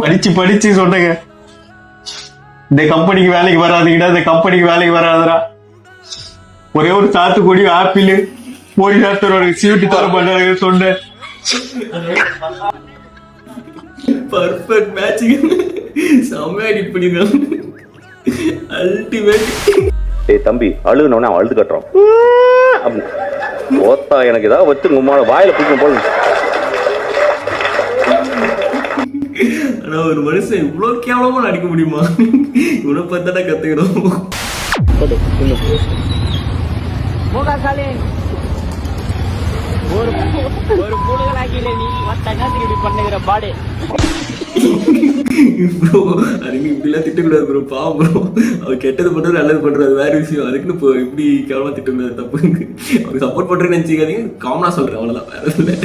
படிச்சு சொன்னங்க, இந்த கம்பெனிக்கு வேலைக்கு வராதுங்கடா, இந்த கம்பெனிக்கு வேலைக்கு வராதுடா. ஒரே ஒரு சாத்துக்குடி ஆப்பிள் போலி டாக்டரோட சீட்டு தர மாட்டாங்க சொன்னேன். Perfect matching. செம்மையா பண்ணிருக்கான். அல்டிமேட். டேய் தம்பி, அழுகுனவனே அவன் அழுது கட்டுறான். ஓத்தா எனக்கு ஏதாவது வச்சு உங்களோட வாயில பிடிக்கும் போல. ஆனா ஒரு மனுஷன் இவ்வளவு கேவலமா நடிக்க முடியுமா? இவனை பார்த்தாடா கத்துக்கிறோம். ஒரு பூடுகளாக்கில நீ தங்கத்துக்கு இப்படி பண்ணுகிற பாடு. ப்ரோ அதுக்கு இப்படிலாம் திட்டக்கூடாது ப்ரோ, பாவம் ப்ரோ. அவர் கெட்டது பண்றது நல்லது பண்றது வேற விஷயம். அதுக்குன்னு இப்போ இப்படி கேவலமா திட்டக்கூடாது, தப்பு. அவருக்கு சப்போர்ட் பண்றேன்னு நினைச்சிக்காதீங்க, காமனா சொல்றேன், அவ்வளவுதான், வேற இல்லை.